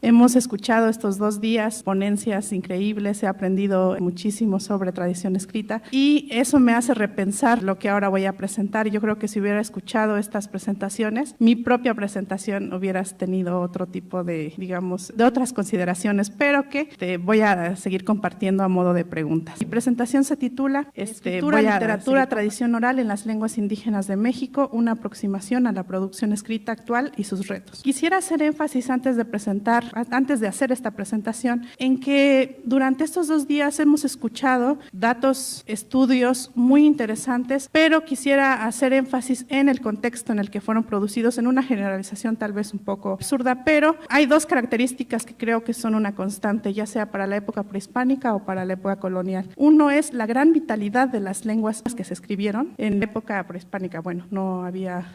Hemos escuchado estos 2 días ponencias increíbles, he aprendido muchísimo sobre tradición escrita y eso me hace repensar lo que ahora voy a presentar. Yo creo que si hubiera escuchado estas presentaciones, mi propia presentación hubieras tenido otro tipo de, digamos, de otras consideraciones, pero que te voy a seguir compartiendo a modo de preguntas. Mi presentación se titula Literatura, tradición oral en las lenguas indígenas de México, una aproximación a la producción escrita actual y sus retos. Quisiera hacer énfasis antes de hacer esta presentación, en que durante estos 2 días hemos escuchado datos, estudios muy interesantes, pero quisiera hacer énfasis en el contexto en el que fueron producidos, en una generalización tal vez un poco absurda, pero hay 2 características que creo que son una constante, ya sea para la época prehispánica o para la época colonial. Uno es la gran vitalidad de las lenguas que se escribieron en la época prehispánica. Bueno,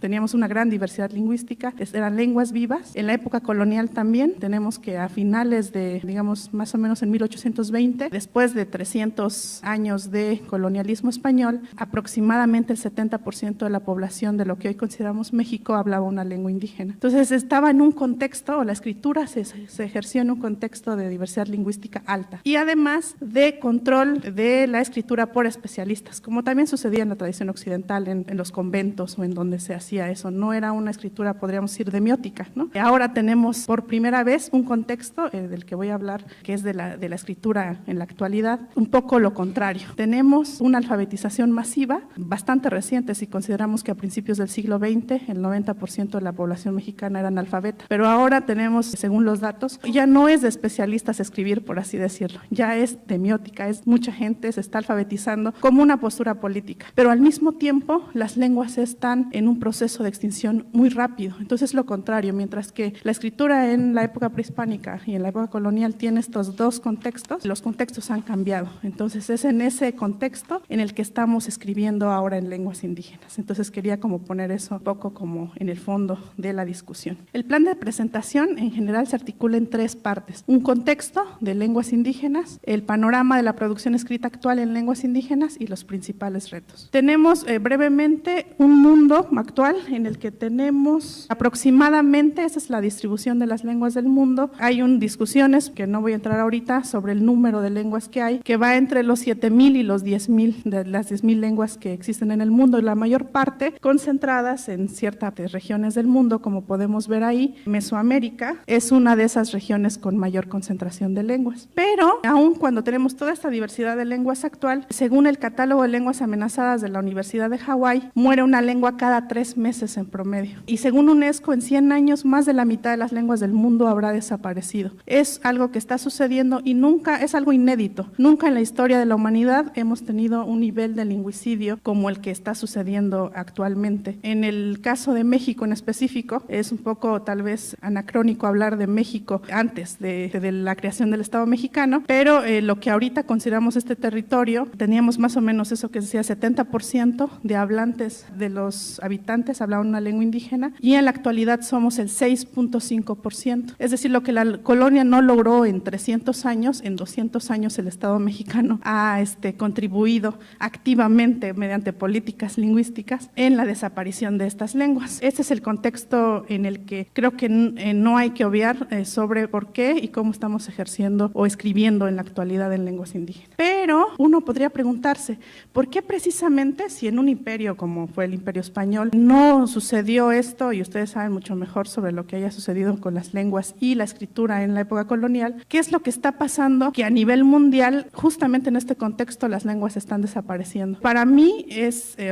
teníamos una gran diversidad lingüística, eran lenguas vivas. En la época colonial también tenemos que a finales de, digamos, más o menos en 1820, después de 300 años de colonialismo español, aproximadamente el 70% de la población de lo que hoy consideramos México hablaba una lengua indígena. Entonces estaba en un contexto, o la escritura se ejerció en un contexto de diversidad lingüística alta y además de control de la escritura por especialistas, como también sucedía en la tradición occidental, en los conventos o en donde se hacía eso. No era una escritura, podríamos decir, demiótica, ¿no? Ahora tenemos por primera vez un contexto del que voy a hablar, que es de la escritura en la actualidad, un poco lo contrario. Tenemos una alfabetización masiva, bastante reciente, si consideramos que a principios del siglo XX el 90% de la población mexicana era analfabeta, pero ahora tenemos, según los datos, ya no es de especialistas escribir, por así decirlo, ya es demiótica, es mucha gente se está alfabetizando como una postura política, pero al mismo tiempo las lenguas están en un proceso de extinción muy rápido. Entonces lo contrario, mientras que la escritura en la época prehispánica y en la época colonial tiene estos 2 contextos, los contextos han cambiado. Entonces es en ese contexto en el que estamos escribiendo ahora en lenguas indígenas. Entonces quería como poner eso un poco como en el fondo de la discusión. El plan de presentación en general se articula en 3 partes: un contexto de lenguas indígenas, el panorama de la producción escrita actual en lenguas indígenas y los principales retos. Tenemos brevemente un mundo actual en el que tenemos aproximadamente, esa es la distribución de las lenguas del mundo. Hay discusiones, que no voy a entrar ahorita, sobre el número de lenguas que hay, que va entre los 7,000 y los 10,000, de las 10,000 lenguas que existen en el mundo, y la mayor parte concentradas en ciertas regiones del mundo, como podemos ver ahí. Mesoamérica es una de esas regiones con mayor concentración de lenguas. Pero, aun cuando tenemos toda esta diversidad de lenguas actual, según el catálogo de lenguas amenazadas de la Universidad de Hawái, muere una lengua cada 3 meses en promedio. Y según UNESCO, en 100 años, más de la mitad de las lenguas del mundo habrá desaparecido. Es algo que está sucediendo y es algo inédito. Nunca en la historia de la humanidad hemos tenido un nivel de lingüicidio como el que está sucediendo actualmente. En el caso de México en específico, es un poco tal vez anacrónico hablar de México antes de la creación del Estado mexicano, pero lo que ahorita consideramos este territorio, teníamos más o menos eso que decía, 70% de hablantes de los habitantes hablaban una lengua indígena, y en la actualidad somos el 6.5%. Es decir, lo que la colonia no logró en 300 años, en 200 años el Estado mexicano ha contribuido activamente mediante políticas lingüísticas en la desaparición de estas lenguas. Este es el contexto en el que creo que no hay que obviar sobre por qué y cómo estamos ejerciendo o escribiendo en la actualidad en lenguas indígenas. Pero uno podría preguntarse, ¿por qué precisamente, si en un imperio como fue el Imperio Español no sucedió esto, y ustedes saben mucho mejor sobre lo que haya sucedido con las lenguas y la escritura en la época colonial, qué es lo que está pasando que a nivel mundial, justamente en este contexto, las lenguas están desapareciendo? Para mí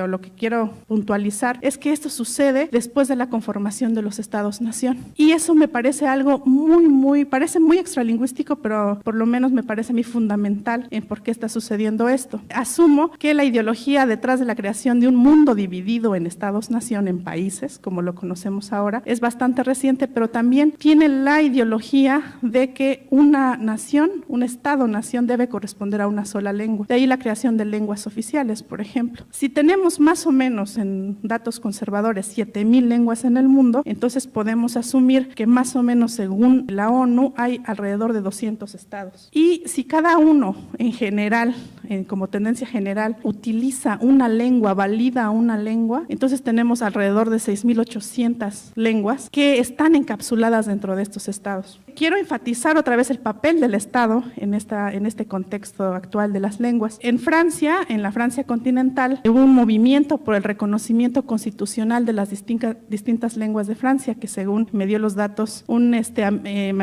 o lo que quiero puntualizar, es que esto sucede después de la conformación de los estados-nación. Y eso me parece algo parece muy extralingüístico, pero por lo menos me parece a mí fundamental en por qué está sucediendo esto. Asumo que la ideología detrás de la creación de un mundo dividido en estados-nación, en países, como lo conocemos ahora, es bastante reciente, pero también tiene la ideología de que una nación, un estado-nación, debe corresponder a una sola lengua. De ahí la creación de lenguas oficiales, por ejemplo. Si tenemos más o menos en datos conservadores 7,000 lenguas en el mundo, entonces podemos asumir que más o menos según la ONU hay alrededor de 200 estados. Y si cada uno en general, como tendencia general, utiliza una lengua, valida una lengua, entonces tenemos alrededor de 6,800 lenguas que están encapsuladas dentro de estos estados. quiero enfatizar otra vez el papel del Estado en este contexto actual de las lenguas. En Francia, en la Francia continental, hubo un movimiento por el reconocimiento constitucional de las distintas lenguas de Francia, que según me dio los datos un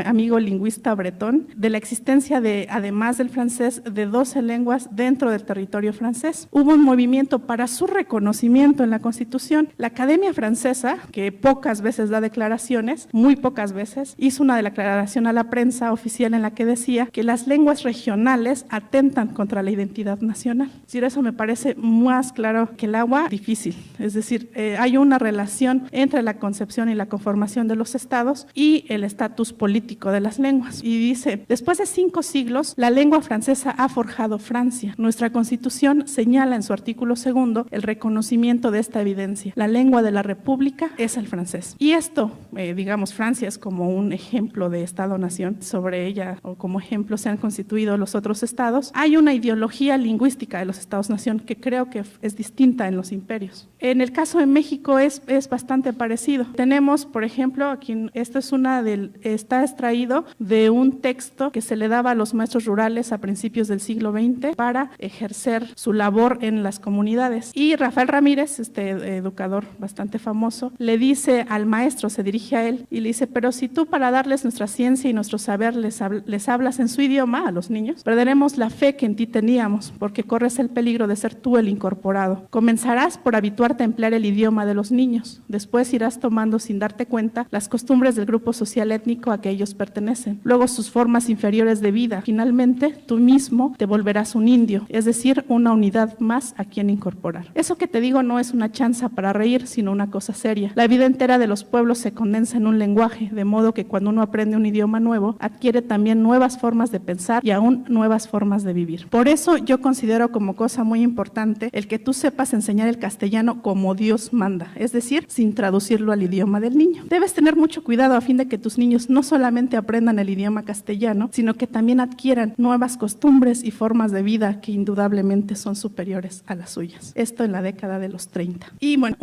amigo lingüista bretón, de la existencia de, además del francés, de 12 lenguas dentro del territorio francés. Hubo un movimiento para su reconocimiento en la Constitución. La Academia Francesa, que pocas veces da declaraciones, muy pocas veces, hizo una declaración a la prensa oficial en la que decía que las lenguas regionales atentan contra la identidad nacional. Es decir, eso me parece más claro que el agua, difícil. Es decir, hay una relación entre la concepción y la conformación de los estados y el estatus político de las lenguas. Y dice, después de 5 siglos, la lengua francesa ha forjado Francia. Nuestra Constitución señala en su artículo 2 el reconocimiento de esta evidencia. La lengua de la República es el francés. Y esto, digamos, Francia es como un ejemplo de Estado-nación. Sobre ella, o como ejemplo, se han constituido los otros estados. Hay una ideología lingüística de los estados-nación que creo que es distinta en los imperios. En el caso de México es bastante parecido. Tenemos, por ejemplo, aquí, esto es está extraído de un texto que se le daba a los maestros rurales a principios del siglo XX para ejercer su labor en las comunidades. Y Rafael Ramírez, educador bastante famoso, le dice al maestro, se dirige a él y le dice, pero si tú para darles nuestra ciencia y nuestro saber les hablas en su idioma a los niños, perderemos la fe que en ti teníamos, porque corres el peligro de ser tú el incorporado. Comenzarás por habituarte a emplear el idioma de los niños, después irás tomando sin darte cuenta las costumbres del grupo social étnico a que ellos pertenecen, luego sus formas inferiores de vida. Finalmente, tú mismo te volverás un indio, es decir, una unidad más a quien incorporar. Eso que te digo no es una chanza para reír, sino una cosa seria. La vida entera de los pueblos se condensa en un lenguaje, de modo que cuando uno aprende un idioma nuevo, adquiere también nuevas formas de pensar y aún nuevas formas de vivir. Por eso yo considero como cosa muy importante el que tú sepas enseñar el castellano como Dios manda, es decir, sin traducirlo al idioma del niño. Debes tener mucho cuidado a fin de que tus niños no solamente aprendan el idioma castellano, sino que también adquieran nuevas costumbres y formas de vida que indudablemente son superiores a las suyas. Esto en la década de los 30. Y bueno,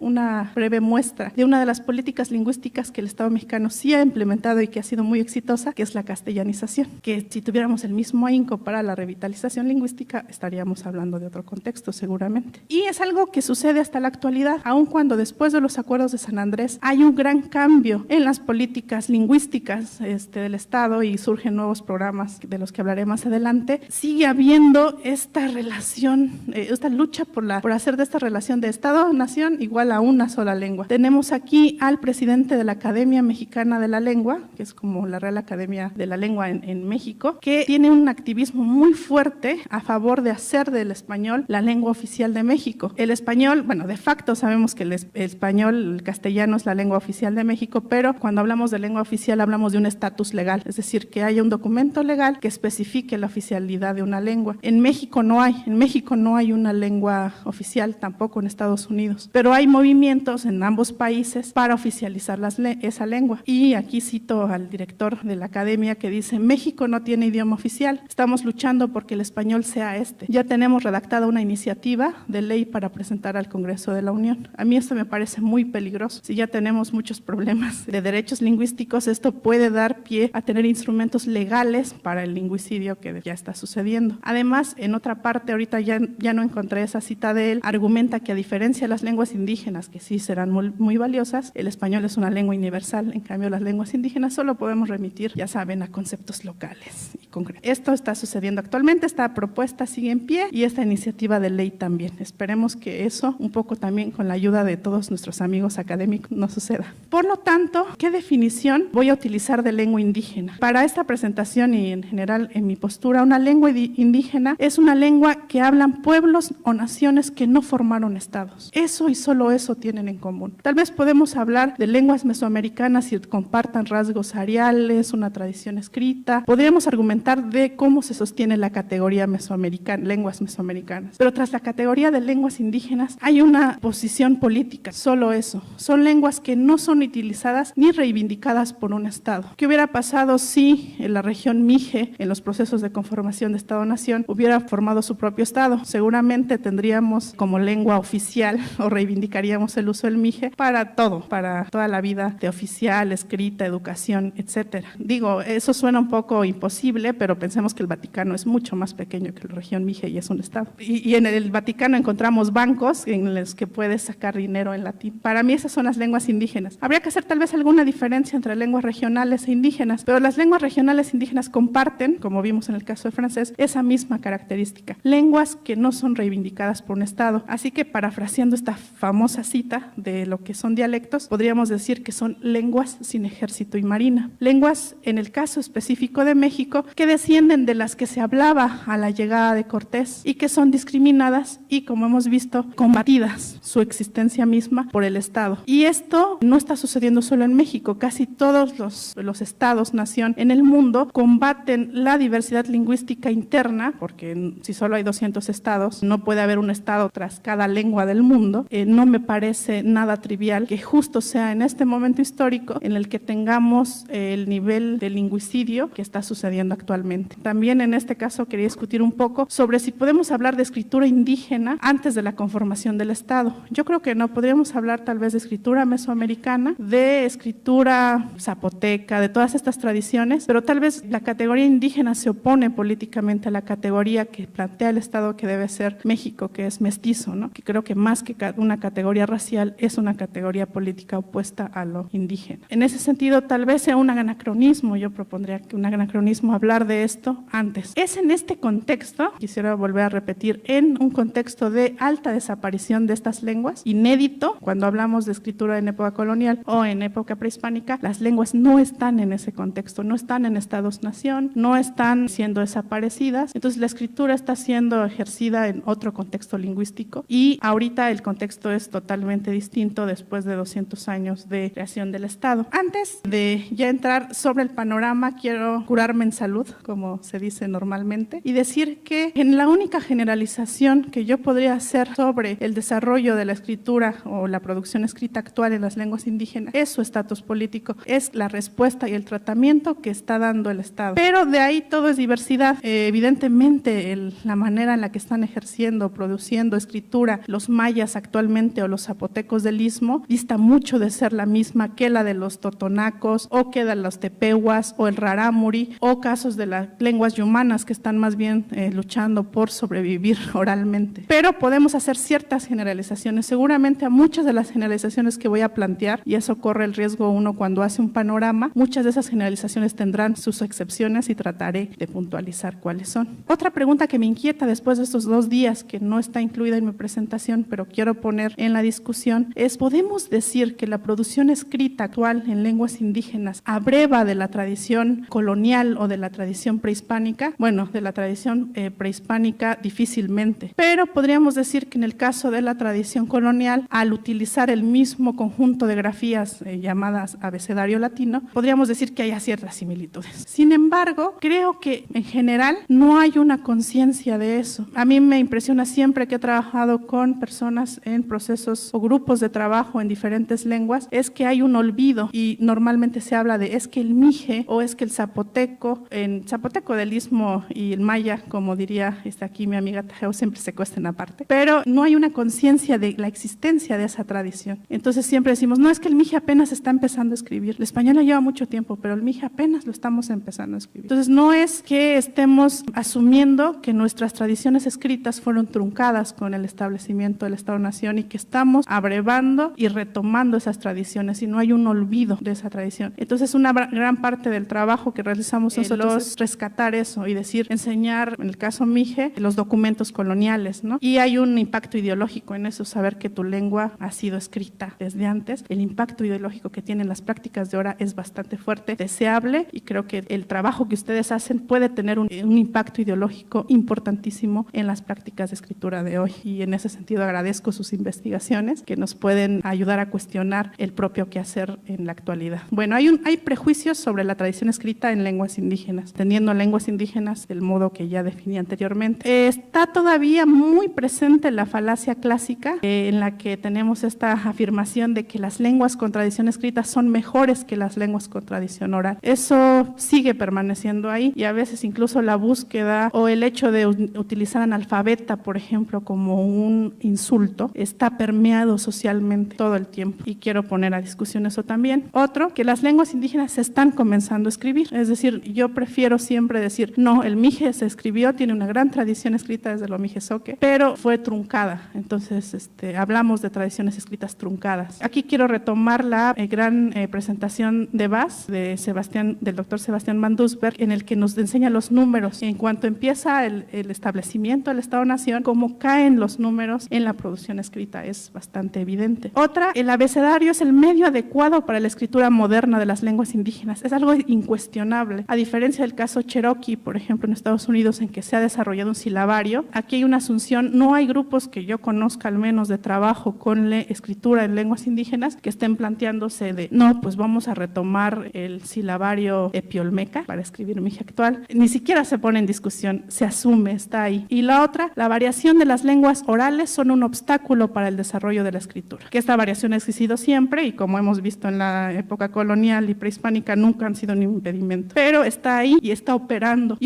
una breve muestra de una de las políticas lingüísticas que el Estado mexicano sí ha implementado y que ha sido muy exitosa, que es la castellanización, que si tuviéramos el mismo ahínco para la revitalización lingüística, estaríamos hablando de otro contexto seguramente. Y es algo que sucede hasta la actualidad, aun cuando después de los acuerdos de San Andrés hay un gran cambio en las políticas lingüísticas del Estado y surgen nuevos programas de los que hablaré más adelante, sigue habiendo esta relación, esta lucha por hacer de esta relación de Estado-nación igual a una sola lengua. Tenemos aquí al presidente de la Academia Mexicana de la Lengua, que es como la Real Academia de la Lengua en México, que tiene un activismo muy fuerte a favor de hacer del español la lengua oficial de México. El español, bueno, de facto sabemos que el castellano es la lengua oficial de México, pero cuando hablamos de lengua oficial hablamos de un estatus legal, es decir, que haya un documento legal que especifique la oficialidad de una lengua. En México no hay una lengua oficial, tampoco en Estados Unidos, pero hay movimientos en ambos países para oficializar esa lengua. Y aquí cito al director de la academia que dice, México no tiene idioma oficial, estamos luchando porque el español sea Ya tenemos redactada una iniciativa de ley para presentar al Congreso de la Unión. A mí esto me parece muy peligroso. Si ya tenemos muchos problemas de derechos lingüísticos, esto puede dar pie a tener instrumentos legales para el lingüicidio que ya está sucediendo. Además, en otra parte, ahorita ya no encontré esa cita de él, argumenta que a diferencia de las lenguas indígenas, que sí serán muy valiosas, el español es una lengua universal, en cambio las lenguas indígenas solo podemos remitir, ya saben, a conceptos locales y concretos. Esto está sucediendo actualmente, esta propuesta sigue en pie y esta iniciativa de ley también. Esperemos que eso, un poco también con la ayuda de todos nuestros amigos académicos, no suceda. Por lo tanto, ¿qué definición voy a utilizar de lengua indígena? Para esta presentación y en general en mi postura, una lengua indígena es una lengua que hablan pueblos o naciones que no formaron estados. Eso y solo eso tienen en común. Tal vez podemos hablar de lenguas mesoamericanas y compartan rasgos ariales, una tradición escrita. Podríamos argumentar tratar de cómo se sostiene la categoría mesoamericana, lenguas mesoamericanas. Pero tras la categoría de lenguas indígenas hay una posición política, solo eso. Son lenguas que no son utilizadas ni reivindicadas por un Estado. ¿Qué hubiera pasado si en la región Mije, en los procesos de conformación de Estado-Nación, hubiera formado su propio Estado? Seguramente tendríamos como lengua oficial o reivindicaríamos el uso del Mije para todo, para toda la vida de oficial, escrita, educación, etcétera. Digo, eso suena un poco imposible, pero pensemos que el Vaticano es mucho más pequeño que la región Mije y es un Estado. Y en el Vaticano encontramos bancos en los que puedes sacar dinero en latín. Para mí esas son las lenguas indígenas. Habría que hacer tal vez alguna diferencia entre lenguas regionales e indígenas, pero las lenguas regionales e indígenas comparten, como vimos en el caso del francés, esa misma característica. Lenguas que no son reivindicadas por un Estado. Así que parafraseando esta famosa cita de lo que son dialectos, podríamos decir que son lenguas sin ejército y marina. Lenguas, en el caso específico de México, que descienden de las que se hablaba a la llegada de Cortés y que son discriminadas y, como hemos visto, combatidas su existencia misma por el Estado. Y esto no está sucediendo solo en México. Casi todos los estados, nación en el mundo combaten la diversidad lingüística interna, porque si solo hay 200 estados, no puede haber un estado tras cada lengua del mundo. No me parece nada trivial que justo sea en este momento histórico en el que tengamos el nivel de lingüicidio que está sucediendo actualmente. También en este caso quería discutir un poco sobre si podemos hablar de escritura indígena antes de la conformación del Estado. Yo creo que no, podríamos hablar tal vez de escritura mesoamericana, de escritura zapoteca, de todas estas tradiciones, pero tal vez la categoría indígena se opone políticamente a la categoría que plantea el Estado que debe ser México, que es mestizo, ¿no? Que creo que más que una categoría racial es una categoría política opuesta a lo indígena. En ese sentido, tal vez sea un anacronismo, yo propondría que un anacronismo hablar de esto antes. Es en este contexto, quisiera volver a repetir, en un contexto de alta desaparición de estas lenguas, inédito, cuando hablamos de escritura en época colonial o en época prehispánica, las lenguas no están en ese contexto, no están en estados-nación, no están siendo desaparecidas, entonces la escritura está siendo ejercida en otro contexto lingüístico y ahorita el contexto es totalmente distinto después de 200 años de creación del Estado. Antes de ya entrar sobre el panorama, quiero curarme en salud, como se dice normalmente, y decir que en la única generalización que yo podría hacer sobre el desarrollo de la escritura o la producción escrita actual en las lenguas indígenas es su estatus político, es la respuesta y el tratamiento que está dando el Estado. Pero de ahí todo es diversidad. Evidentemente, la manera en la que están ejerciendo, produciendo escritura los mayas actualmente o los zapotecos del Istmo dista mucho de ser la misma que la de los totonacos o que de los tepehuas o el rarámuri o casos de las lenguas yumanas que están más bien luchando por sobrevivir oralmente. Pero podemos hacer ciertas generalizaciones. Seguramente a muchas de las generalizaciones que voy a plantear, y eso corre el riesgo uno cuando hace un panorama, muchas de esas generalizaciones tendrán sus excepciones y trataré de puntualizar cuáles son. Otra pregunta que me inquieta después de estos 2 días, que no está incluida en mi presentación, pero quiero poner en la discusión, es: ¿podemos decir que la producción escrita actual en lenguas indígenas abreva de la tradición colonial o de la tradición prehispánica? Bueno, de la tradición prehispánica difícilmente, pero podríamos decir que en el caso de la tradición colonial, al utilizar el mismo conjunto de grafías llamadas abecedario latino, podríamos decir que hay ciertas similitudes. Sin embargo, creo que en general no hay una conciencia de eso. A mí me impresiona siempre que he trabajado con personas en procesos o grupos de trabajo en diferentes lenguas, es que hay un olvido y normalmente se habla de es que el mije o es que el zapoteco, en zapoteco del Istmo y el maya, como diría aquí mi amiga Tajeo, siempre se cuestan aparte, pero no hay una conciencia de la existencia de esa tradición. Entonces siempre decimos, no, es que el mije apenas está empezando a escribir. El español ya lleva mucho tiempo, pero el mije apenas lo estamos empezando a escribir. Entonces no es que estemos asumiendo que nuestras tradiciones escritas fueron truncadas con el establecimiento del Estado-Nación y que estamos abrevando y retomando esas tradiciones y no hay un olvido de esa tradición. Entonces una gran parte del trabajo que realizamos nosotros es rescatar eso y decir, enseñar, en el caso mije, los documentos coloniales, ¿no? Y hay un impacto ideológico en eso, saber que tu lengua ha sido escrita desde antes. El impacto ideológico que tienen las prácticas de ahora es bastante fuerte, deseable, y creo que el trabajo que ustedes hacen puede tener un impacto ideológico importantísimo en las prácticas de escritura de hoy. Y en ese sentido agradezco sus investigaciones que nos pueden ayudar a cuestionar el propio quehacer en la actualidad. Bueno, hay prejuicios sobre la tradición escrita en lenguas indígenas. indígenas, teniendo lenguas indígenas del modo que ya definí anteriormente. Está todavía muy presente la falacia clásica en la que tenemos esta afirmación de que las lenguas con tradición escrita son mejores que las lenguas con tradición oral. Eso sigue permaneciendo ahí y a veces incluso la búsqueda o el hecho de utilizar analfabeta, por ejemplo, como un insulto, está permeado socialmente todo el tiempo y quiero poner a discusión eso también. Otro, que las lenguas indígenas se están comenzando a escribir, es decir, yo prefiero siempre decir, no, el mije se escribió, tiene una gran tradición escrita desde lo mijezoque, pero fue truncada, entonces hablamos de tradiciones escritas truncadas. Aquí quiero retomar la gran presentación de Vaz, del doctor Sebastián van Doesburg, en el que nos enseña los números, en cuanto empieza el establecimiento del Estado-Nación, cómo caen los números en la producción escrita, es bastante evidente. Otra, el abecedario es el medio adecuado para la escritura moderna de las lenguas indígenas, es algo incuestionable, a diferencia del caso Cherokee, por ejemplo, en Estados Unidos, en que se ha desarrollado un silabario. Aquí hay una asunción, no hay grupos que yo conozca al menos de trabajo con la escritura en lenguas indígenas que estén planteándose de, no, pues vamos a retomar el silabario epiolmeca para escribir mije actual. Ni siquiera se pone en discusión, se asume, está ahí. Y la otra, la variación de las lenguas orales son un obstáculo para el desarrollo de la escritura, que esta variación ha existido siempre y como hemos visto en la época colonial y prehispánica nunca han sido un impedimento, pero está ahí y está operando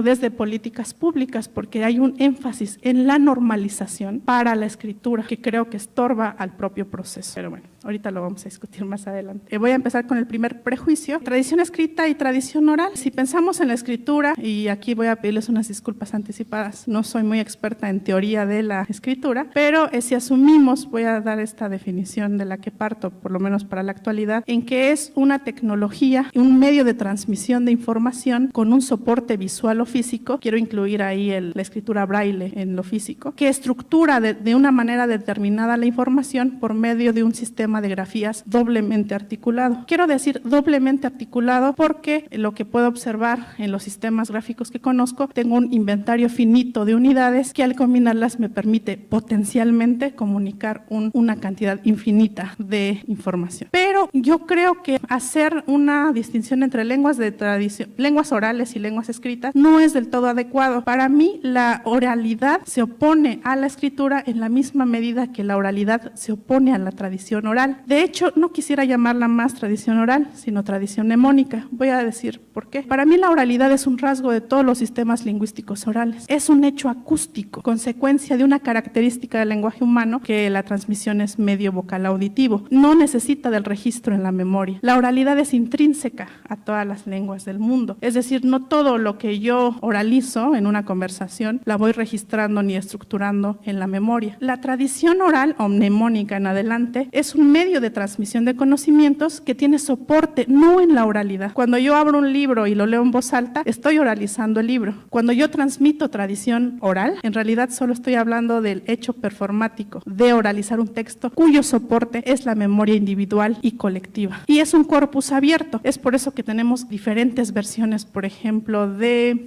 desde políticas públicas porque hay un énfasis en la normalización para la escritura que creo que estorba al propio proceso. Pero bueno, ahorita lo vamos a discutir más adelante. Voy a empezar con el primer prejuicio, tradición escrita y tradición oral. Si pensamos en la escritura, y aquí voy a pedirles unas disculpas anticipadas, no soy muy experta en teoría de la escritura, pero si asumimos, voy a dar esta definición de la que parto, por lo menos para la actualidad, en que es una tecnología, un medio de transmisión de información con un soporte visual o físico, quiero incluir ahí la escritura braille en lo físico, que estructura de una manera determinada la información por medio de un sistema de grafías doblemente articulado. Quiero decir doblemente articulado porque lo que puedo observar en los sistemas gráficos que conozco, tengo un inventario finito de unidades que al combinarlas me permite potencialmente comunicar una cantidad infinita de información. Pero yo creo que hacer una distinción entre lenguas de tradición, lenguas orales y lenguas escritas no es del todo adecuado. Para mí la oralidad se opone a la escritura en la misma medida que la oralidad se opone a la tradición oral. De hecho, no quisiera llamarla más tradición oral, sino tradición mnemónica. Voy a decir por qué. Para mí la oralidad es un rasgo de todos los sistemas lingüísticos orales. Es un hecho acústico, consecuencia de una característica del lenguaje humano que la transmisión es medio vocal auditivo. No necesita del registro en la memoria. La oralidad es intrínseca a todas las lenguas del mundo. Es decir, no todo lo que yo oralizo en una conversación la voy registrando ni estructurando en la memoria. La tradición oral o mnemónica en adelante es un medio de transmisión de conocimientos que tiene soporte no en la oralidad. Cuando yo abro un libro y lo leo en voz alta, estoy oralizando el libro. Cuando yo transmito tradición oral, en realidad solo estoy hablando del hecho performático de oralizar un texto cuyo soporte es la memoria individual y colectiva. Y es un corpus abierto. Es por eso que tenemos diferentes versiones, por ejemplo,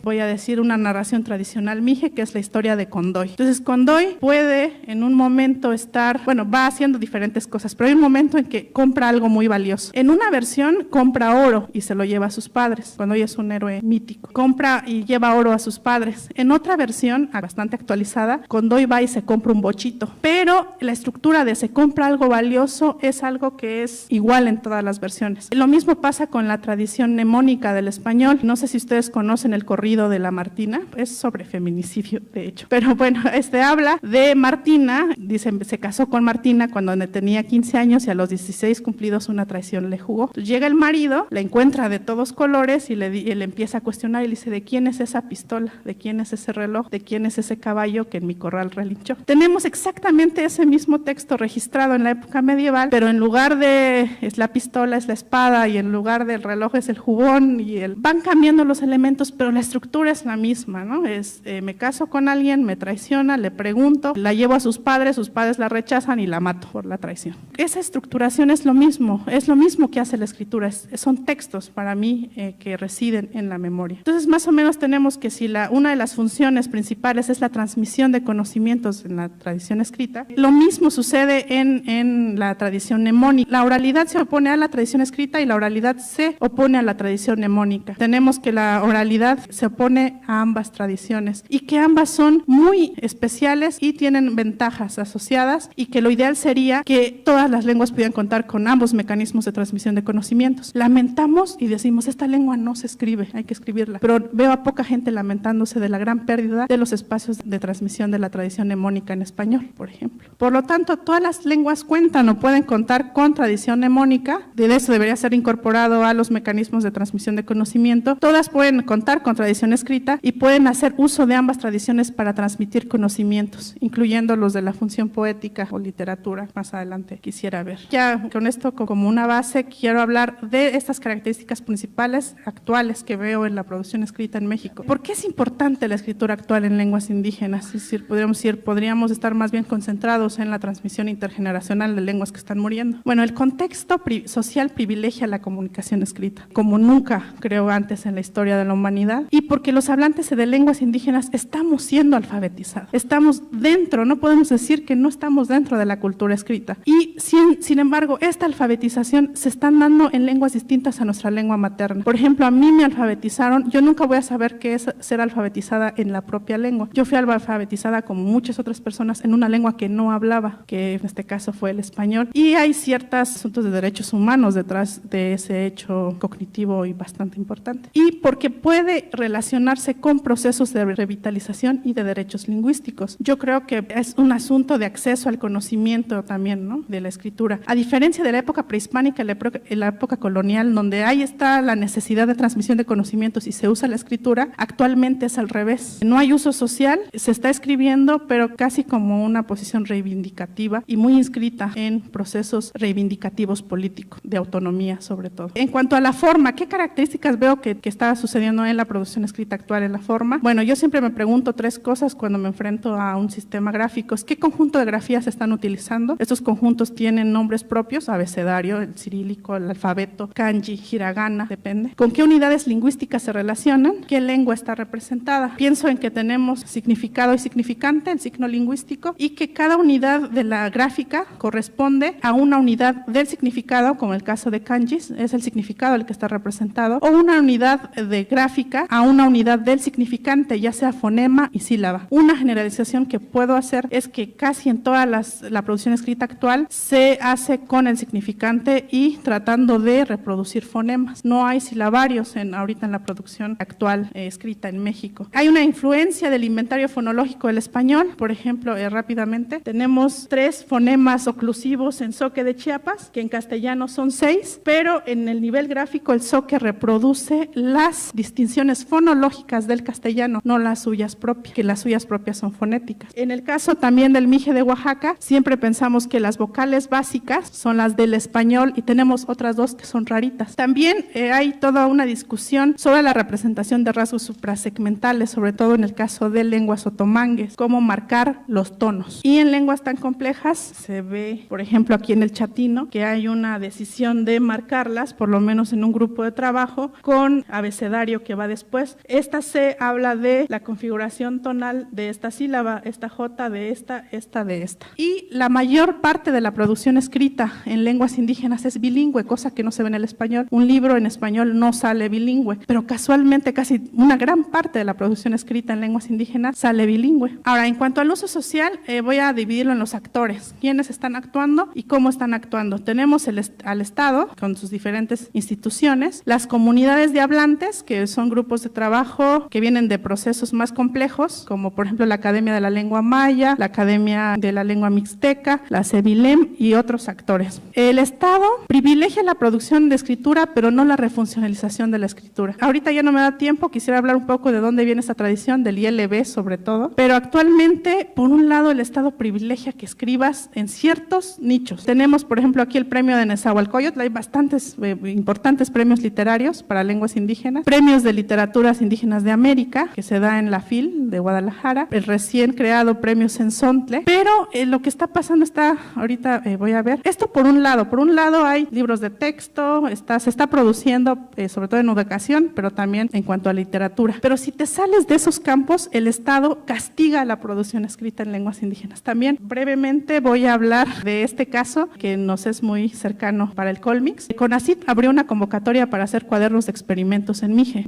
voy a decir, una narración tradicional mije, que es la historia de Condoy. Entonces, Condoy puede en un momento va haciendo diferentes cosas, pero hay un momento en que compra algo muy valioso. En una versión compra oro y se lo lleva a sus padres. Condoy es un héroe mítico. Compra y lleva oro a sus padres. En otra versión, bastante actualizada, Condoy va y se compra un bochito. Pero la estructura de se compra algo valioso es algo que es igual en todas las versiones. Lo mismo pasa con la tradición mnemónica del español. No sé si ustedes conocen el corrido de la Martina, es sobre feminicidio, de hecho. Pero bueno, habla de Martina, dice, se casó con Martina cuando tenía 15 años y a los 16 cumplidos una traición le jugó. Entonces llega el marido, la encuentra de todos colores y le empieza a cuestionar y le dice, ¿de quién es esa pistola? ¿De quién es ese reloj? ¿De quién es ese caballo que en mi corral relinchó? Tenemos exactamente ese mismo texto registrado en la época medieval, pero en lugar de es la pistola, es la espada, y en lugar del reloj es el jubón, van cambiando los elementos, pero la estructura es la misma, ¿no? Me caso con alguien, me traiciona, le pregunto, la llevo a sus padres la rechazan y la mato por la traición. esa estructuración es lo mismo que hace la escritura, son textos para mí que residen en la memoria. Entonces, más o menos tenemos que si una de las funciones principales es la transmisión de conocimientos en la tradición escrita, lo mismo sucede en la tradición mnemónica. La oralidad se opone a la tradición escrita y la oralidad se opone a la tradición mnemónica. Tenemos que la oralidad se opone a ambas tradiciones y que ambas son muy especiales y tienen ventajas asociadas, y que lo ideal sería que todas las lenguas pudieran contar con ambos mecanismos de transmisión de conocimientos. Lamentamos y decimos, esta lengua no se escribe, hay que escribirla, pero veo a poca gente lamentándose de la gran pérdida de los espacios de transmisión de la tradición mnemónica en español, por ejemplo. Por lo tanto, todas las lenguas cuentan o pueden contar con tradición mnemónica, de eso debería ser incorporado a los mecanismos de transmisión de conocimiento. Todas pueden contar con tradición escrita y pueden hacer uso de ambas tradiciones para transmitir conocimientos, incluyendo los de la función poética o literatura, más adelante quisiera ver. Ya con esto como una base, quiero hablar de estas características principales actuales que veo en la producción escrita en México. ¿Por qué es importante la escritura actual en lenguas indígenas? Es decir, podríamos estar más bien concentrados en la transmisión intergeneracional de lenguas que están muriendo. Bueno, el contexto social privilegia la comunicación escrita, como nunca creo antes en la historia de la humanidad, y porque los hablantes de lenguas indígenas estamos siendo alfabetizados. Estamos dentro, no podemos decir que no estamos dentro de la cultura escrita. Y sin embargo, esta alfabetización se están dando en lenguas distintas a nuestra lengua materna. Por ejemplo, a mí me alfabetizaron, yo nunca voy a saber qué es ser alfabetizada en la propia lengua. Yo fui alfabetizada como muchas otras personas en una lengua que no hablaba, que en este caso fue el español. Y hay ciertos asuntos de derechos humanos detrás de ese hecho cognitivo y bastante importante. Y porque puede relacionarse con procesos de revitalización y de derechos lingüísticos. Yo creo que es un asunto de acceso al conocimiento también, ¿no?, de la escritura. A diferencia de la época prehispánica, en la época colonial, donde ahí está la necesidad de transmisión de conocimientos y se usa la escritura, actualmente es al revés. No hay uso social, se está escribiendo, pero casi como una posición reivindicativa y muy inscrita en procesos reivindicativos políticos, de autonomía sobre todo. En cuanto a la forma, ¿qué características veo que está sucediendo en la producción escrita actual en la forma? Bueno, yo siempre me pregunto tres cosas cuando me enfrento a un sistema gráfico. ¿Qué conjunto de grafías se están utilizando? Estos conjuntos tienen nombres propios, abecedario, el cirílico, el alfabeto, kanji, hiragana, depende. ¿Con qué unidades lingüísticas se relacionan? ¿Qué lengua está representada? Pienso en que tenemos significado y significante, el signo lingüístico, y que cada unidad de la gráfica corresponde a una unidad del significado, como el caso de kanjis, es el significado el que está representado, o una unidad de gráfica a una unidad del significante, ya sea fonema y sílaba. Una generalización que puedo hacer es que casi en toda la producción escrita actual se hace con el significante y tratando de reproducir fonemas. No hay silabarios ahorita en la producción actual escrita en México. Hay una influencia del inventario fonológico del español. Por ejemplo, rápidamente, tenemos 3 fonemas oclusivos en zoque de Chiapas, que en castellano son 6, pero en el nivel gráfico el zoque reproduce las distinciones fonológicas del castellano, no las suyas propias, que las suyas propias son fonéticas. En el caso también del Mije de Oaxaca, siempre pensamos que las vocales básicas son las del español y tenemos otras 2 que son raritas. También hay toda una discusión sobre la representación de rasgos suprasegmentales, sobre todo en el caso de lenguas otomangues, cómo marcar los tonos. Y en lenguas tan complejas se ve, por ejemplo, aquí en el chatino, que hay una decisión de marcarlas, por lo menos en un grupo de trabajo, con abecedario que va después. Esta C habla de la configuración tonal de esta sílaba, esta J de esta de esta. Y la mayor parte de la producción escrita en lenguas indígenas es bilingüe, cosa que no se ve en el español. Un libro en español no sale bilingüe, pero casualmente casi una gran parte de la producción escrita en lenguas indígenas sale bilingüe. Ahora, en cuanto al uso social, voy a dividirlo en los actores, quiénes están actuando y cómo están actuando. Tenemos al Estado con sus diferentes instituciones, las comunidades de hablantes, que son grupos de trabajo que vienen de procesos más complejos, como por ejemplo la Academia de la Lengua Maya, la Academia de la Lengua Mixteca, la CEBILEM y otros actores. El Estado privilegia la producción de escritura, pero no la refuncionalización de la escritura. Ahorita ya no me da tiempo, quisiera hablar un poco de dónde viene esta tradición, del ILB sobre todo, pero actualmente, por un lado, el Estado privilegia que escribas en ciertos nichos. Tenemos, por ejemplo, aquí el premio de Nezahualcóyotl, hay bastantes importantes premios literarios para lenguas indígenas, premios de literaturas indígenas de América, que se da en la FIL de Guadalajara, el recién creado premio Sensontle, pero lo que está pasando está ahorita voy a ver. Esto por un lado hay libros de texto, se está produciendo sobre todo en educación, pero también en cuanto a literatura. Pero si te sales de esos campos, el Estado castiga la producción escrita en lenguas indígenas. También brevemente voy a hablar de este caso que nos es muy cercano para el Colmix. CONACYT abrió una convocatoria para hacer cuadernos de experimentos en Mije.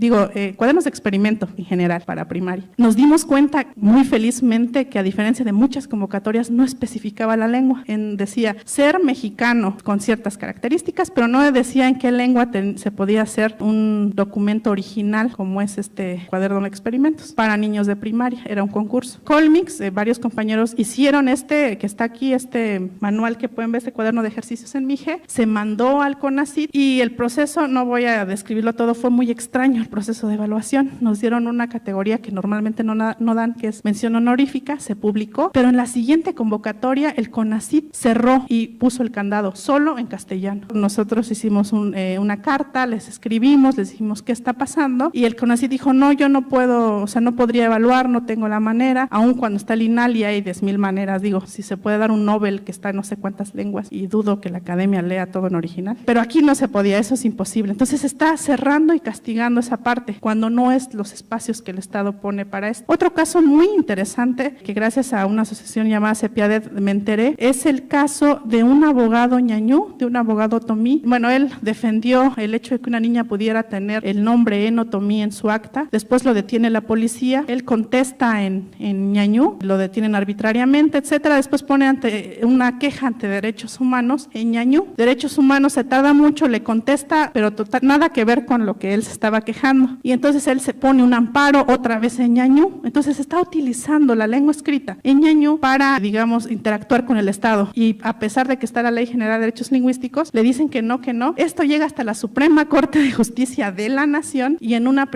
Cuadernos de experimento en general para primaria. Nos dimos cuenta muy felizmente que a diferencia de muchas convocatorias no especificaba la lengua. Decía ser mexicano con ciertas características, pero no decía en qué lengua se podía hacer un documento original como es este cuaderno de experimentos para niños de primaria. Era un concurso. Colmix, varios compañeros hicieron que está aquí, este manual que pueden ver, este cuaderno de ejercicios en Mije, se mandó al CONACYT y el proceso, no voy a describirlo todo, fue muy extraño el proceso de evaluación. Nos dieron una categoría que normalmente no dan, que es mención honorífica, se publicó, pero en la siguiente convocatoria el CONACYT cerró y puso el candado solo en castellano. Nosotros hicimos una carta, les escribimos, les dijimos qué está pasando y el CONACYT dijo, no, yo no puedo, no podría evaluar, no tengo la manera, aun cuando está el INALI hay 10,000 maneras, digo, si se puede dar un Nobel que está en no sé cuántas lenguas y dudo que la academia lea todo en original, pero aquí no se podía, eso es imposible. Entonces está cerrando y castigando esa parte cuando no es los espacios que el Estado pone para esto. Otro caso muy interesante que gracias a una asociación llamada CEPIADET me enteré, es el caso de un abogado ñañú, de un abogado otomí. Bueno, él defendió el hecho de que una niña pudiera tener el nombre en otomí en su acta, después lo detiene la policía, él contesta en ñañú, lo detienen arbitrariamente, etcétera, después pone una queja ante derechos humanos en ñañú, derechos humanos se tarda mucho, le contesta, pero nada que ver con lo que él se estaba quejando, y entonces él se pone un amparo otra vez en ñañú, entonces está utilizando la lengua escrita en ñañú para, digamos, interactuar con el Estado, y a pesar de que está la Ley General de Derechos Lingüísticos, le dicen que no, esto llega hasta la Suprema Corte de Justicia de la Nación, y en la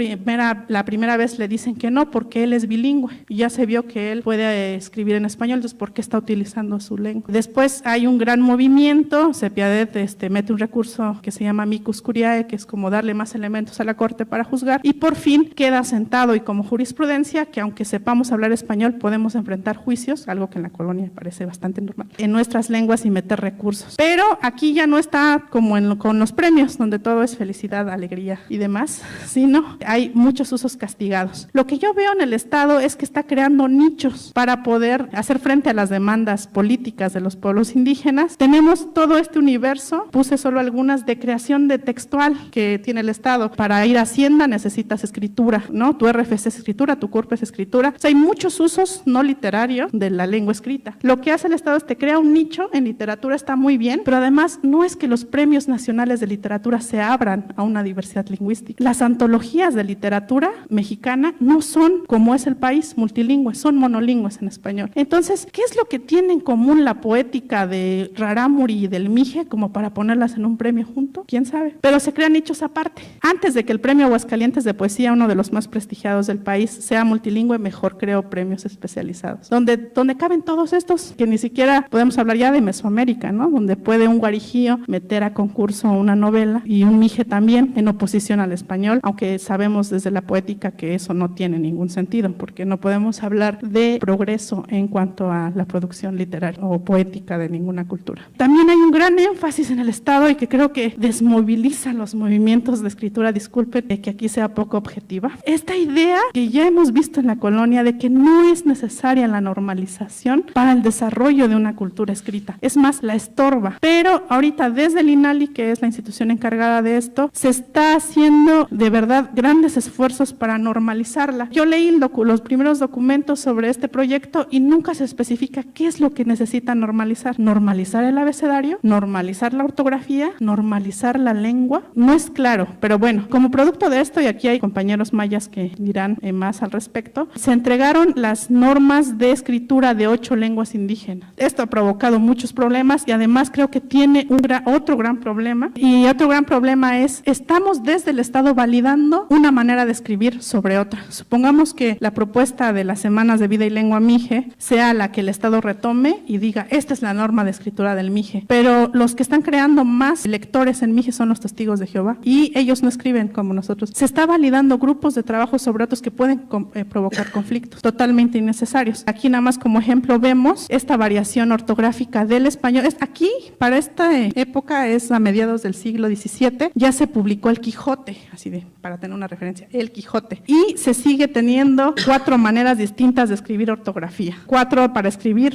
primera vez le dicen que no, porque él es bilingüe, y ya se vio que él puede escribir en español, entonces ¿por qué está utilizando su lengua? Después hay un gran movimiento, CEPIADET mete un recurso que se llama amicus curiae, que es como darle más elementos a la Corte para juzgar, y por fin queda sentado y como jurisprudencia que aunque sepamos hablar español podemos enfrentar juicios, algo que en la colonia parece bastante normal, en nuestras lenguas y meter recursos. Pero aquí ya no está como con los premios, donde todo es felicidad, alegría y demás, sino hay muchos usos castigados. Lo que yo veo en el Estado es que está creando nichos para poder hacer frente a las demandas políticas de los pueblos indígenas. Tenemos todo este universo, puse solo algunas, de creación de textual que tiene el Estado. Para ir a Hacienda necesitas escritura, ¿no? Tu RFC es escritura, tu CURP es escritura. O sea, hay muchos usos no literarios de la lengua escrita. Lo que hace el Estado es te crea un nicho, en literatura está muy bien, pero además no es que los premios nacionales de literatura se abran a una diversidad lingüística. Las antologías de literatura mexicana no son, como es el país, multilingües, son monolingües en español. Entonces, ¿qué es lo que tiene en común la poética de Rarámuri y del Mije como para ponerlas en un premio junto? ¿Quién sabe? Pero se crean nichos aparte. Antes de que el premio Aguascalientes de poesía, uno de los más prestigiados del país, sea multilingüe, mejor creo premios especializados, donde caben todos estos, que ni siquiera podemos hablar ya de Mesoamérica, ¿no? Donde puede un guarijío meter a concurso una novela y un Mije también en oposición al español, aunque sabemos desde la poética que eso no tiene ningún sentido, porque no podemos hablar de progreso en cuanto a la producción literaria o poética de ninguna cultura. También hay un gran énfasis en el Estado y que creo que desmoviliza los movimientos de escritura, disculpen que aquí sea poco objetiva. Esta idea que ya hemos visto en la colonia de que no es necesaria la normalización para el desarrollo de una cultura escrita, es más, la estorba. Pero ahorita desde el INALI, que es la institución encargada de esto, se está haciendo de verdad grandes esfuerzos para normalizarla. Yo leí los primeros documentos sobre este proyecto y nunca se especifica qué es lo que necesita normalizar. Normalizar el abecedario, normalizar la ortografía, normalizar la lengua. No es claro, pero bueno, como producto de esto, y aquí hay compañeros mayas que dirán más al respecto, se entregaron las normas de escritura de 8 lenguas indígenas. Esto ha provocado muchos problemas y además creo que tiene otro gran problema, y otro gran problema es, estamos desde el Estado validando una manera de escribir sobre otra. Supongamos que la propuesta de las Semanas de Vida y Lengua Mije sea la que el Estado retome y diga, esta es la norma de escritura del Mije, pero los que están creando más lectores en Mije son los testigos de Jehová y ellos no escriben como nosotros. Se está validando grupos de trabajo sobre otros que pueden provocar conflictos totalmente innecesarios. Aquí nada más como ejemplo vemos esta variación ortográfica del del español. Aquí, para esta época, es a mediados del siglo XVII, ya se publicó el Quijote, así de, para tener una referencia, el Quijote. Y se sigue teniendo 4 maneras distintas de escribir ortografía. 4 para escribir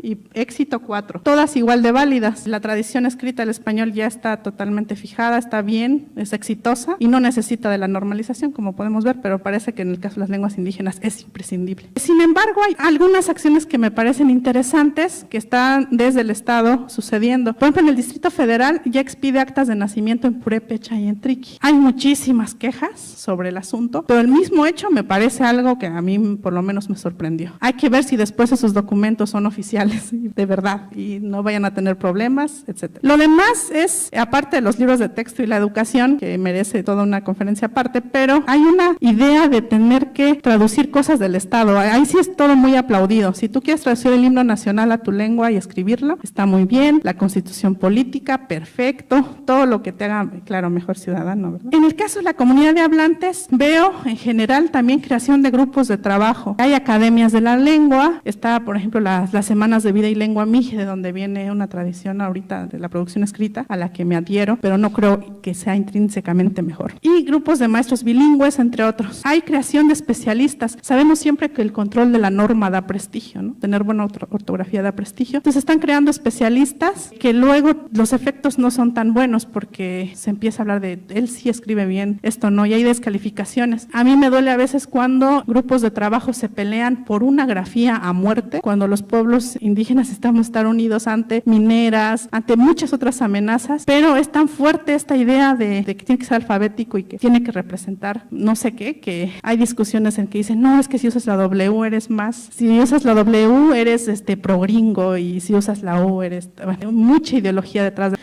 y éxito 4. Todas igual de válidas. La tradición escrita del español ya está totalmente fijada, está bien, es exitosa y no necesita de la normalización, como podemos ver, pero parece que en el caso de las lenguas indígenas es imprescindible. Sin embargo, hay algunas acciones que me parecen interesantes que están desde el Estado sucediendo. Por ejemplo, en el Distrito Federal ya expide actas de nacimiento en purépecha y en triqui. Hay muchísimas quejas sobre el asunto, pero el mismo hecho me parece algo que a mí por lo menos me sorprendió. Hay que ver si después esos documentos son oficiales de verdad y no vayan a tener problemas, etc. Lo demás es, aparte de los libros de texto y la educación, que merece toda una conferencia aparte, pero hay una idea de tener que traducir cosas del Estado. Ahí sí es todo muy aplaudido. Si tú quieres traducir el himno nacional a tu lengua y escribirlo, está muy bien. La constitución política, perfecto. Todo lo que te haga, claro, mejor ciudadano, ¿verdad? En el caso de la comunidad de hablantes, veo en general también creación de grupos de trabajo. Hay academias de la lengua, está, por ejemplo, las semanas de vida y lengua mije, de donde viene una tradición ahorita de la producción escrita, a la que me adhiero, pero no creo que sea intrínsecamente mejor. Y grupos de maestros bilingües, entre otros. Hay creación de especialistas. Sabemos siempre que el control de la norma da prestigio, ¿no? Tener buena ortografía da prestigio. Entonces están creando especialistas que luego los efectos no son tan buenos porque se empieza a hablar de él sí escribe bien, esto no, y hay descalificaciones. A mí me duele a veces cuando grupos de trabajo se pelean por una grafía a muerte, cuando los pueblos indígenas estamos estar unidos ante mineras, ante muchas otras amenazas, pero es tan fuerte esta idea de que tiene que ser alfabético y que tiene que representar no sé qué, que hay discusiones en que dicen, no, es que si usas la W eres más, si usas la W eres pro gringo y si usas la U eres, bueno, mucha ideología detrás de...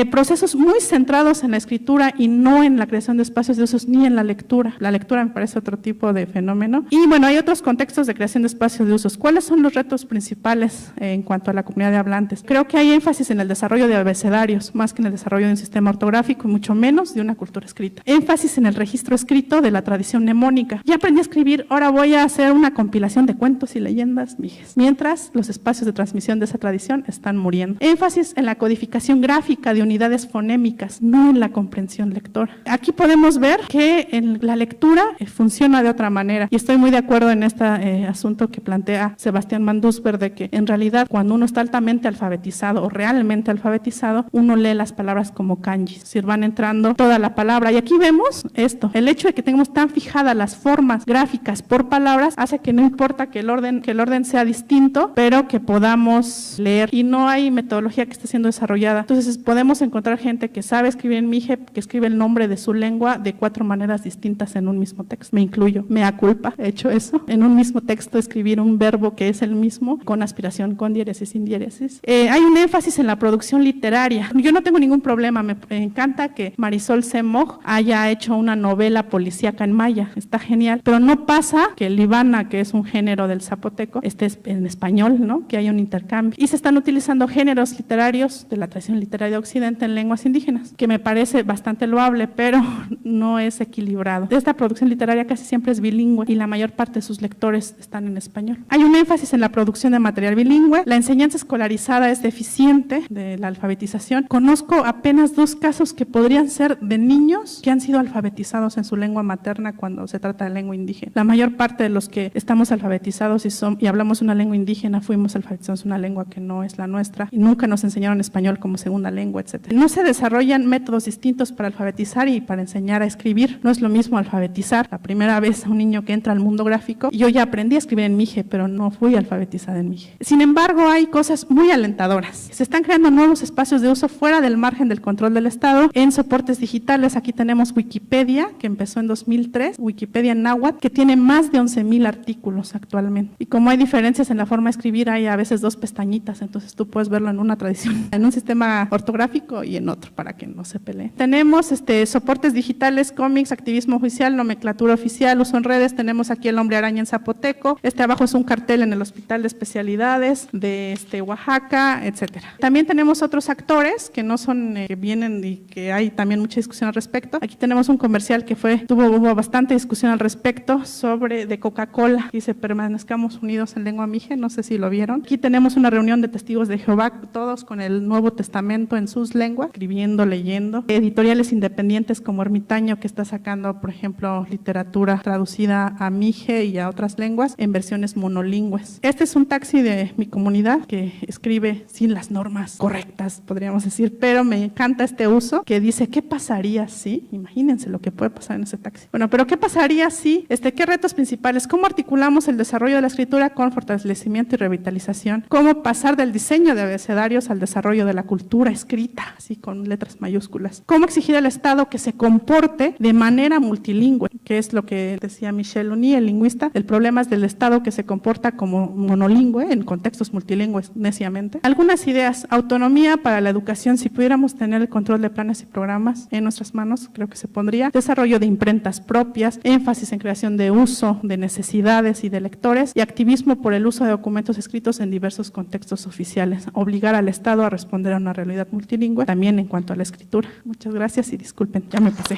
Procesos muy centrados en la escritura y no en la creación de espacios de usos ni en la lectura. La lectura me parece otro tipo de fenómeno. Y bueno, hay otros contextos de creación de espacios de usos. ¿Cuáles son los retos principales en cuanto a la comunidad de hablantes? Creo que hay énfasis en el desarrollo de abecedarios, más que en el desarrollo de un sistema ortográfico y mucho menos de una cultura escrita. Énfasis en el registro escrito de la tradición mnemónica. Ya aprendí a escribir, ahora voy a hacer una compilación de cuentos y leyendas mijes. Mientras los espacios de transmisión de esa tradición están muriendo. Énfasis en la codificación gráfica de unidades fonémicas, no en la comprensión lectora. Aquí podemos ver que en la lectura funciona de otra manera y estoy muy de acuerdo en este asunto que plantea Sebastián Mandúsper de que en realidad cuando uno está altamente alfabetizado o realmente alfabetizado, uno lee las palabras como kanjis, es decir, van entrando toda la palabra y aquí vemos esto, el hecho de que tengamos tan fijadas las formas gráficas por palabras hace que no importa que el orden sea distinto, pero que podamos leer y no hay metodología que esté siendo desarrollada. Entonces podemos encontrar gente que sabe escribir en mije, que escribe el nombre de su lengua de 4 maneras distintas en un mismo texto. Me incluyo, mea culpa, he hecho eso. En un mismo texto escribir un verbo que es el mismo, con aspiración, con diéresis, sin diéresis. Hay un énfasis en la producción literaria. Yo no tengo ningún problema, me encanta que Marisol Semoj haya hecho una novela policíaca en maya, está genial, pero no pasa que el libana, que es un género del zapoteco, esté en español, ¿no? Que haya un intercambio. Y se están utilizando géneros literarios de la tradición literaria de Occidente en lenguas indígenas, que me parece bastante loable, pero no es equilibrado. Esta producción literaria casi siempre es bilingüe y la mayor parte de sus lectores están en español. Hay un énfasis en la producción de material bilingüe, la enseñanza escolarizada es deficiente de la alfabetización. Conozco apenas 2 casos que podrían ser de niños que han sido alfabetizados en su lengua materna cuando se trata de lengua indígena. La mayor parte de los que estamos alfabetizados y hablamos una lengua indígena fuimos alfabetizados en una lengua que no es la nuestra y nunca nos enseñaron español como segunda lengua, etc. No se desarrollan métodos distintos para alfabetizar y para enseñar a escribir. No es lo mismo alfabetizar la primera vez a un niño que entra al mundo gráfico. Yo ya aprendí a escribir en mije, pero no fui alfabetizada en mije. Sin embargo, hay cosas muy alentadoras. Se están creando nuevos espacios de uso fuera del margen del control del Estado en soportes digitales. Aquí tenemos Wikipedia, que empezó en 2003, Wikipedia en náhuatl, que tiene más de 11,000 artículos actualmente. Y como hay diferencias en la forma de escribir, hay a veces 2 pestañitas, entonces tú puedes verlo en una tradición, en un sistema ortográfico gráfico y en otro para que no se peleen. Tenemos soportes digitales, cómics, activismo oficial, nomenclatura oficial, uso en redes. Tenemos aquí el Hombre Araña en zapoteco. Abajo es un cartel en el Hospital de Especialidades de Oaxaca, etcétera. También tenemos otros actores que no son, que vienen y que hay también mucha discusión al respecto. Aquí tenemos un comercial que hubo bastante discusión al respecto de Coca-Cola. Dice, permanezcamos unidos en lengua mije, no sé si lo vieron. Aquí tenemos una reunión de testigos de Jehová, todos con el Nuevo Testamento en sus lenguas, escribiendo, leyendo. Editoriales independientes como Ermitaño, que está sacando, por ejemplo, literatura traducida a mije y a otras lenguas en versiones monolingües. Este es un taxi de mi comunidad que escribe sin las normas correctas, podríamos decir, pero me encanta este uso que dice, ¿qué pasaría si? Imagínense lo que puede pasar en ese taxi. Bueno, pero ¿qué pasaría si? ¿Qué retos principales? ¿Cómo articulamos el desarrollo de la escritura con fortalecimiento y revitalización? ¿Cómo pasar del diseño de abecedarios al desarrollo de la cultura escrita, así con letras mayúsculas? ¿Cómo exigir al Estado que se comporte de manera multilingüe? Que es lo que decía Michel Uní, el lingüista, el problema es del Estado que se comporta como monolingüe en contextos multilingües neciamente. Algunas ideas: autonomía para la educación, si pudiéramos tener el control de planes y programas en nuestras manos, creo que se pondría. Desarrollo de imprentas propias, énfasis en creación de uso, de necesidades y de lectores, y activismo por el uso de documentos escritos en diversos contextos oficiales. Obligar al Estado a responder a una realidad multilingüe, también en cuanto a la escritura. Muchas gracias y disculpen, ya me pasé.